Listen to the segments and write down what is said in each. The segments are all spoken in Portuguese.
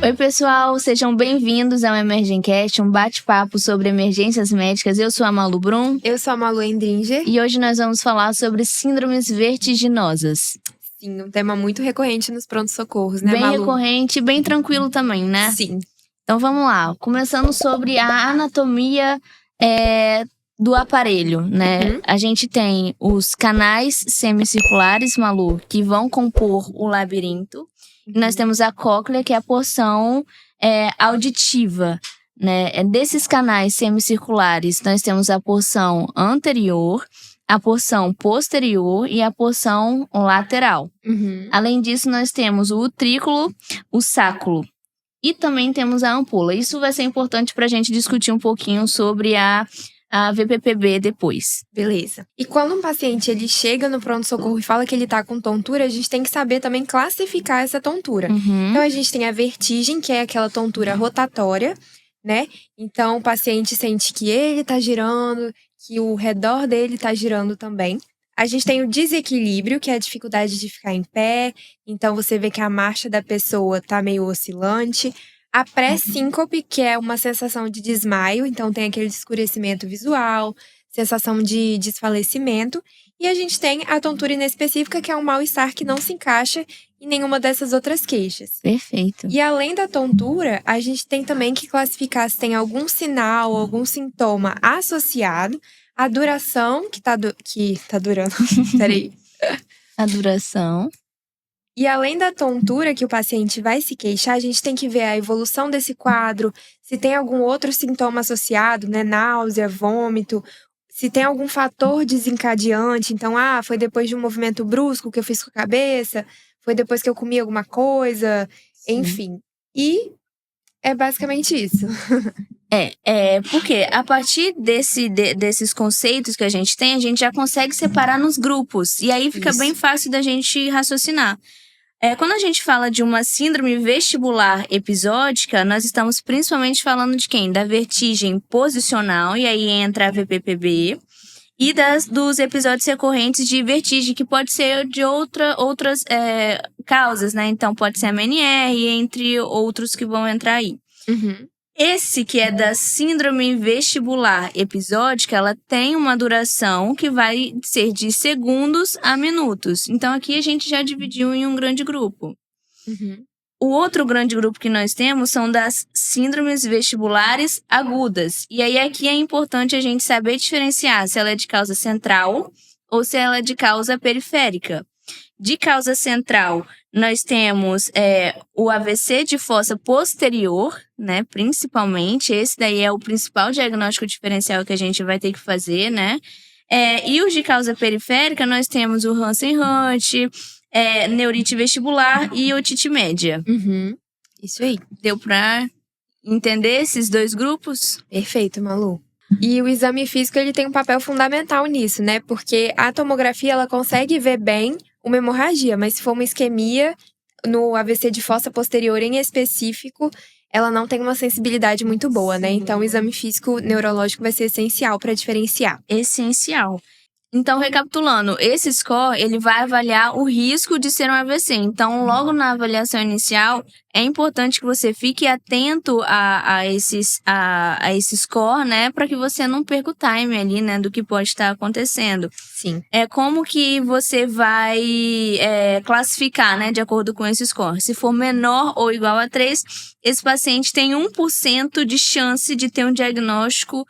Oi, pessoal, sejam bem-vindos ao Emergencast, um bate-papo sobre emergências médicas. Eu sou a Malu Brum. Eu sou a Malu Endringer. E hoje nós vamos falar sobre síndromes vertiginosas. Sim, um tema muito recorrente nos prontos-socorros, né, Malu? Bem recorrente e bem tranquilo também, né? Sim. Então vamos lá, começando sobre a anatomia do aparelho, né? A gente tem os canais semicirculares, Malu, que vão compor o labirinto. E nós temos a cóclea, que é a porção auditiva, né? Desses canais semicirculares, nós temos a porção anterior, a porção posterior e a porção lateral. Além disso, nós temos o utrículo, o sáculo. E também temos a ampola. Isso vai ser importante para a gente discutir um pouquinho sobre a VPPB depois. Beleza. E quando um paciente ele chega no pronto-socorro e fala que ele tá com tontura, a gente tem que saber também classificar essa tontura. Então, a gente tem a vertigem, que é aquela tontura rotatória, né? Então, o paciente sente que ele tá girando, que o redor dele tá girando também. A gente tem o desequilíbrio, que é a dificuldade de ficar em pé. Então, você vê que a marcha da pessoa tá meio oscilante. A pré-síncope, que é uma sensação de desmaio. Então, tem aquele escurecimento visual, sensação de desfalecimento. E a gente tem a tontura inespecífica, que é um mal-estar que não se encaixa em nenhuma dessas outras queixas. Perfeito. E além da tontura, a gente tem também que classificar se tem algum sinal, algum sintoma associado. A duração, que tá durando. Peraí. A duração. E além da tontura que o paciente vai se queixar, a gente tem que ver a evolução desse quadro, se tem algum outro sintoma associado, né? Náusea, vômito, se tem algum fator desencadeante. Então, foi depois de um movimento brusco que eu fiz com a cabeça, foi depois que eu comi alguma coisa, enfim. E é basicamente isso. Porque a partir desses conceitos que a gente tem, a gente já consegue separar nos grupos. E aí fica bem fácil da gente raciocinar. Quando a gente fala de uma síndrome vestibular episódica, nós estamos principalmente falando de quem? Da vertigem posicional, e aí entra a VPPB. E dos episódios recorrentes de vertigem, que pode ser de outras causas, né? Então, pode ser a MNR, entre outros que vão entrar aí. Esse que é da síndrome vestibular episódica, ela tem uma duração que vai ser de segundos a minutos. Então, aqui a gente já dividiu em um grande grupo. O outro grande grupo que nós temos são das síndromes vestibulares agudas. E aí aqui é importante a gente saber diferenciar se ela é de causa central ou se ela é de causa periférica. De causa central, nós temos o AVC de fossa posterior, né? Principalmente, esse daí é o principal diagnóstico diferencial que a gente vai ter que fazer, né? E os de causa periférica, nós temos o Hansen-Hunt, neurite vestibular e otite média. Isso aí. Deu pra entender esses dois grupos? Perfeito, Malu. E o exame físico, ele tem um papel fundamental nisso, né? Porque a tomografia, ela consegue ver bem uma hemorragia, mas se for uma isquemia, no AVC de fossa posterior em específico, ela não tem uma sensibilidade muito boa, né? Então, o exame físico neurológico vai ser essencial para diferenciar. Essencial. Então, recapitulando, esse score, ele vai avaliar o risco de ser um AVC. Então, logo na avaliação inicial, é importante que você fique atento a esse score, né? Para que você não perca o time ali, né? Do que pode estar acontecendo. Sim. Como que você vai classificar, né? De acordo com esse score. Se for menor ou igual a 3, esse paciente tem 1% de chance de ter um diagnóstico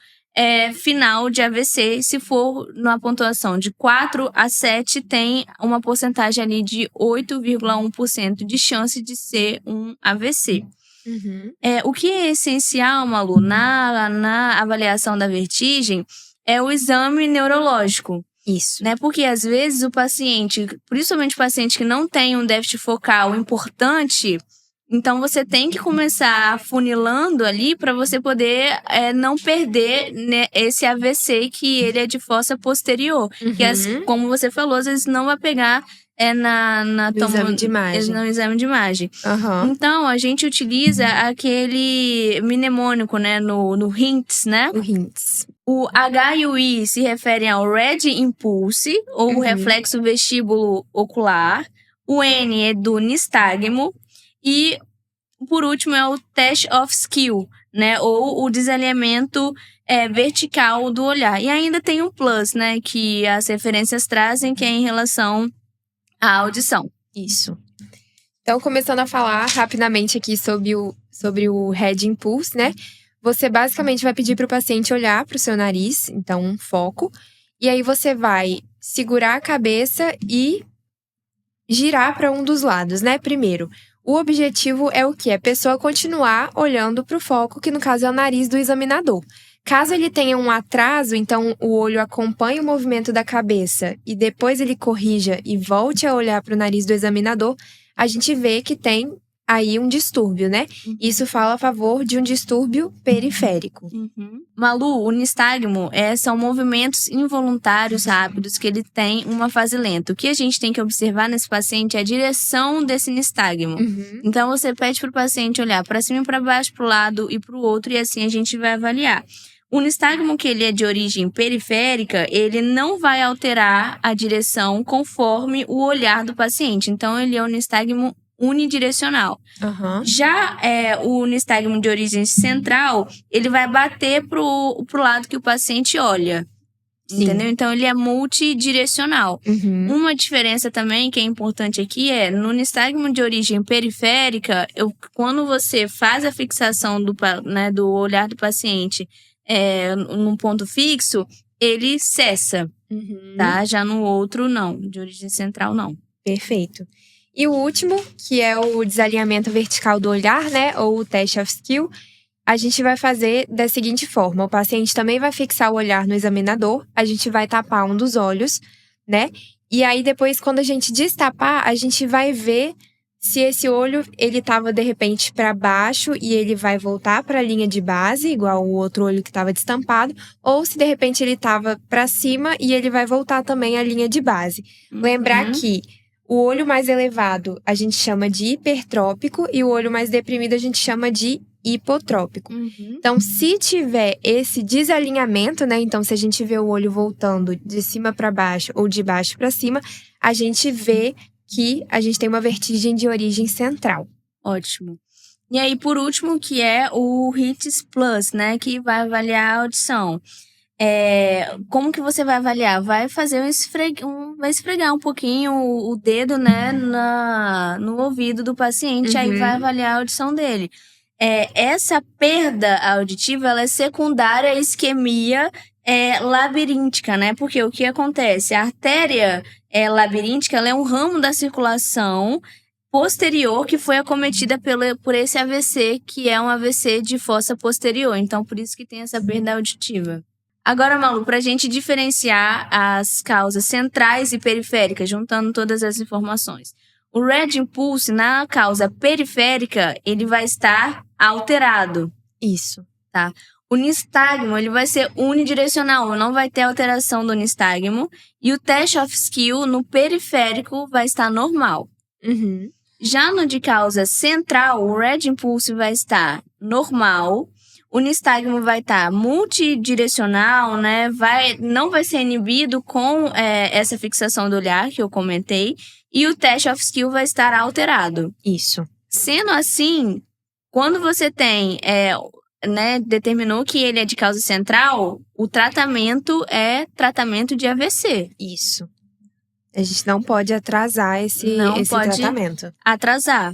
final de AVC. Se for numa pontuação de 4 a 7, tem uma porcentagem ali de 8,1% de chance de ser um AVC. O que é essencial, Malu, na avaliação da vertigem é o exame neurológico. Isso. Né? Porque às vezes o paciente, principalmente o paciente que não tem um déficit focal importante, então você tem que começar funilando ali para você poder não perder, né, esse AVC que ele é de fossa posterior. Que, como você falou, às vezes não vai pegar no exame de imagem. No exame de imagem. Então, a gente utiliza aquele mnemônico, né, no HINTS, né? O HINTS. O H e o I se referem ao Red Impulse, ou reflexo vestíbulo ocular. O N é do nistagmo. E por último, é o test of skill, né? Ou o desalinhamento vertical do olhar. E ainda tem um plus, né? Que as referências trazem, que é em relação à audição. Isso. Então, começando a falar rapidamente aqui sobre o Head Impulse, né? Você basicamente vai pedir para o paciente olhar para o seu nariz, então um foco. E aí você vai segurar a cabeça e girar para um dos lados, né? Primeiro, o objetivo é o quê? A pessoa continuar olhando para o foco, que no caso é o nariz do examinador. Caso ele tenha um atraso, então o olho acompanhe o movimento da cabeça e depois ele corrija e volte a olhar para o nariz do examinador, a gente vê que tem aí um distúrbio, né? Isso fala a favor de um distúrbio periférico. Malu, o nistagmo são movimentos involuntários rápidos que ele tem uma fase lenta. O que a gente tem que observar nesse paciente é a direção desse nistagmo. Então, você pede para o paciente olhar para cima e para baixo, para o lado e para o outro, e assim a gente vai avaliar. O nistagmo, que ele é de origem periférica, ele não vai alterar a direção conforme o olhar do paciente. Então, ele é um nistagmo unidirecional. Já o nistagmo de origem central, ele vai bater pro lado que o paciente olha. Sim. Entendeu? Então, ele é multidirecional. Uma diferença também que é importante aqui no nistagmo de origem periférica, quando você faz a fixação do olhar do paciente num ponto fixo, ele cessa, tá? Já no outro, não. De origem central, não. Perfeito. E o último, que é o desalinhamento vertical do olhar, né? Ou o test of skill, a gente vai fazer da seguinte forma. O paciente também vai fixar o olhar no examinador, a gente vai tapar um dos olhos, né? E aí, depois, quando a gente destapar, a gente vai ver se esse olho, ele tava, de repente, para baixo e ele vai voltar para a linha de base, igual o outro olho que estava destampado, ou se, de repente, ele tava para cima e ele vai voltar também à linha de base. Lembrar que o olho mais elevado a gente chama de hipertrópico e o olho mais deprimido a gente chama de hipotrópico. Então, se tiver esse desalinhamento, né? Então, se a gente vê o olho voltando de cima para baixo ou de baixo para cima, a gente vê que a gente tem uma vertigem de origem central. Ótimo. E aí, por último, que é o HITS Plus, né? Que vai avaliar a audição. Como que você vai avaliar? Vai fazer vai esfregar um pouquinho o dedo, né, no ouvido do paciente, aí vai avaliar a audição dele. Essa perda auditiva, ela é secundária à isquemia labiríntica, né? Porque o que acontece? A artéria labiríntica, ela é um ramo da circulação posterior que foi acometida por esse AVC, que é um AVC de fossa posterior. Então, por isso que tem essa perda auditiva. Agora, Malu, para a gente diferenciar as causas centrais e periféricas, juntando todas as informações. O Red Impulse, na causa periférica, ele vai estar alterado. Isso. Tá? O nistagmo, ele vai ser unidirecional, não vai ter alteração do nistagmo. E o test of skill, no periférico, vai estar normal. Já no de causa central, o Red Impulse vai estar normal. O nistagmo vai estar multidirecional, né? Não vai ser inibido com essa fixação do olhar que eu comentei. E o test of skill vai estar alterado. Isso. Sendo assim, quando você tem, determinou que ele é de causa central, o tratamento é tratamento de AVC. Isso. A gente não pode atrasar esse tratamento. Atrasar.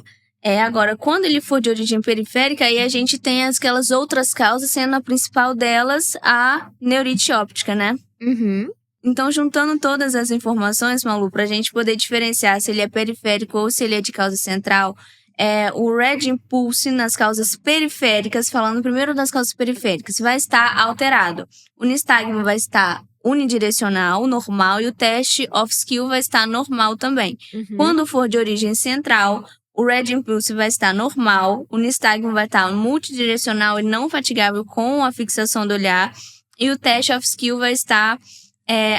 Agora, quando ele for de origem periférica, aí a gente tem aquelas outras causas, sendo a principal delas a neurite óptica, né? Então, juntando todas as informações, Malu, pra gente poder diferenciar se ele é periférico ou se ele é de causa central, o Red Impulse nas causas periféricas, falando primeiro das causas periféricas, vai estar alterado. O nistagmo vai estar unidirecional, normal, e o test of skill vai estar normal também. Quando for de origem central, o Red Impulse vai estar normal, o nistagmo vai estar multidirecional e não fatigável com a fixação do olhar, e o test of skill vai estar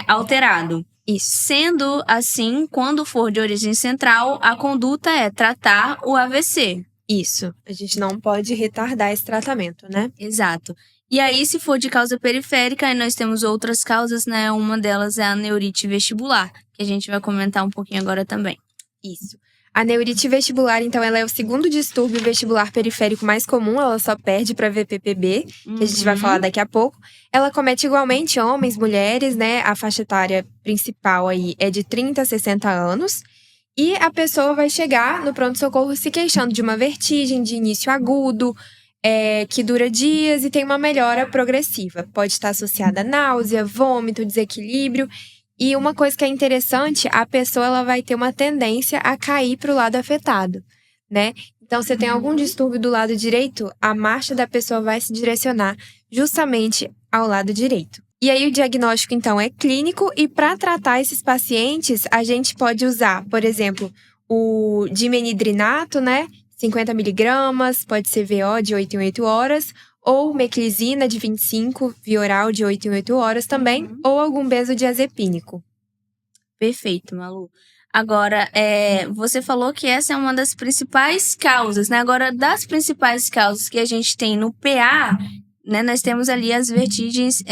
alterado. E sendo assim, quando for de origem central, a conduta é tratar o AVC. Isso. A gente não pode retardar esse tratamento, né? Exato. E aí, se for de causa periférica, aí nós temos outras causas, né? Uma delas é a neurite vestibular, que a gente vai comentar um pouquinho agora também. Isso. A neurite vestibular, então, ela é o segundo distúrbio vestibular periférico mais comum, ela só perde para VPPB, que a gente vai falar daqui a pouco. Ela comete igualmente homens, mulheres, né? A faixa etária principal aí é de 30 a 60 anos. E a pessoa vai chegar no pronto-socorro se queixando de uma vertigem de início agudo, que dura dias e tem uma melhora progressiva. Pode estar associada a náusea, vômito, desequilíbrio. E uma coisa que é interessante, a pessoa ela vai ter uma tendência a cair para o lado afetado, né? Então, se tem algum distúrbio do lado direito, a marcha da pessoa vai se direcionar justamente ao lado direito. E aí, o diagnóstico, então, é clínico. E para tratar esses pacientes, a gente pode usar, por exemplo, o dimenhidrinato, né? 50 miligramas, pode ser VO de 8 em 8 horas, ou meclizina de 25, via oral de 8 em 8 horas também, ou algum benzodiazepínico. Perfeito, Malu. Agora, você falou que essa é uma das principais causas, né? Agora, das principais causas que a gente tem no PA, né, nós temos ali as vertigens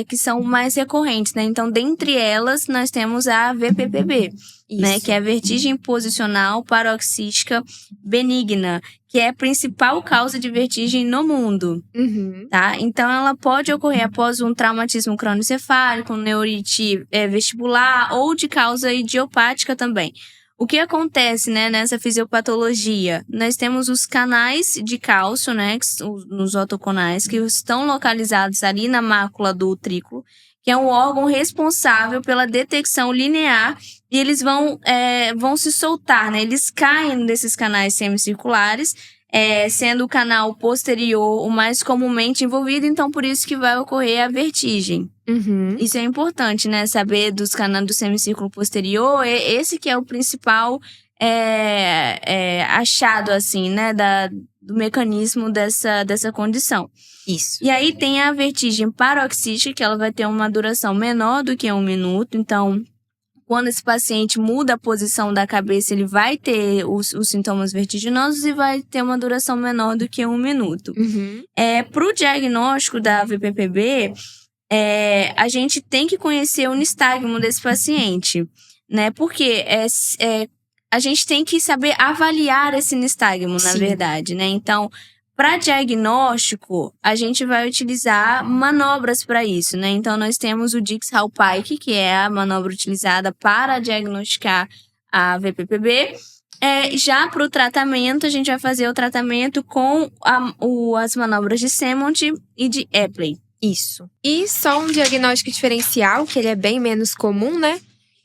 que são mais recorrentes, né? Então, dentre elas, nós temos a VPPB, né? Que é a vertigem posicional paroxística benigna, que é a principal causa de vertigem no mundo, tá? Então, ela pode ocorrer após um traumatismo crânioencefálico, neurite vestibular ou de causa idiopática também. O que acontece, né, nessa fisiopatologia? Nós temos os canais de cálcio, né, nos otoconais, que estão localizados ali na mácula do utrículo, que é um órgão responsável pela detecção linear, e eles vão se soltar, né? Eles caem desses canais semicirculares, sendo o canal posterior o mais comumente envolvido, então por isso que vai ocorrer a vertigem. Isso é importante, né? Saber dos canais do semicírculo posterior, esse que é o principal achado, assim, né? Do mecanismo dessa condição. Isso. E aí tem a vertigem paroxística, que ela vai ter uma duração menor do que 1 minuto. Então, quando esse paciente muda a posição da cabeça, ele vai ter os sintomas vertiginosos e vai ter uma duração menor do que 1 minuto. Para o diagnóstico da VPPB, a gente tem que conhecer o nistagmo desse paciente, né? Porque a gente tem que saber avaliar esse nistagmo, na verdade, né? Então, para diagnóstico, a gente vai utilizar manobras para isso, né? Então, nós temos o Dix-Hallpike, que é a manobra utilizada para diagnosticar a VPPB. Já para o tratamento, a gente vai fazer o tratamento com as manobras de Semont e de Epley. Isso. E só um diagnóstico diferencial, que ele é bem menos comum, né?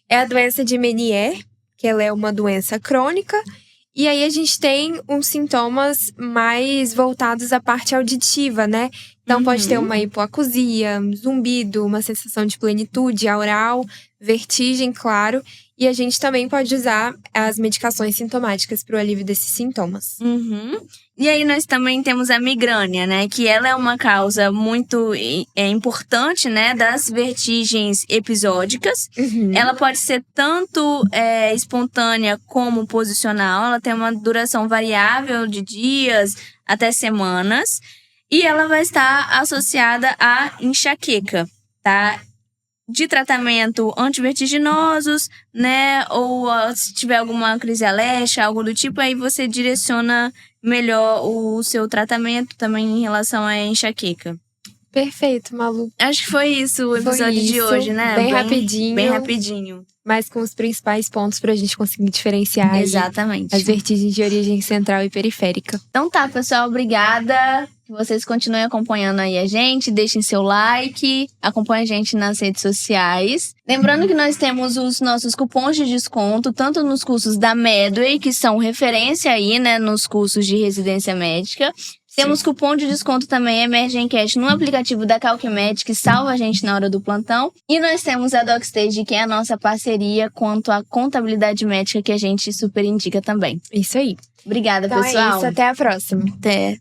É a doença de Meniere, que ela é uma doença crônica. E aí a gente tem uns sintomas mais voltados à parte auditiva, né? Então pode ter uma hipoacusia, zumbido, uma sensação de plenitude aural, vertigem, claro. E a gente também pode usar as medicações sintomáticas para o alívio desses sintomas. E aí nós também temos a migrânia, né? Que ela é uma causa muito importante, né? Das vertigens episódicas. Ela pode ser tanto espontânea como posicional. Ela tem uma duração variável de dias até semanas. E ela vai estar associada à enxaqueca, tá? De tratamento antivertiginosos, né? Ou se tiver alguma crise alérgica, algo do tipo, aí você direciona melhor o seu tratamento também em relação à enxaqueca. Perfeito, Malu. Acho que foi isso o episódio de hoje, né? Bem rapidinho. Bem rapidinho. Mas com os principais pontos pra gente conseguir diferenciar exatamente as vertigens de origem central e periférica. Então tá, pessoal, obrigada. Que vocês continuem acompanhando aí a gente, deixem seu like, acompanhem a gente nas redes sociais. Lembrando que nós temos os nossos cupons de desconto, tanto nos cursos da Medway, que são referência aí, né, nos cursos de residência médica. Temos cupom de desconto também, EmergenCash, no aplicativo da Calcmed, que salva a gente na hora do plantão. E nós temos a DocStage, que é a nossa parceria quanto à contabilidade médica, que a gente super indica também. Isso aí. Obrigada, então pessoal. É isso, até a próxima. Até.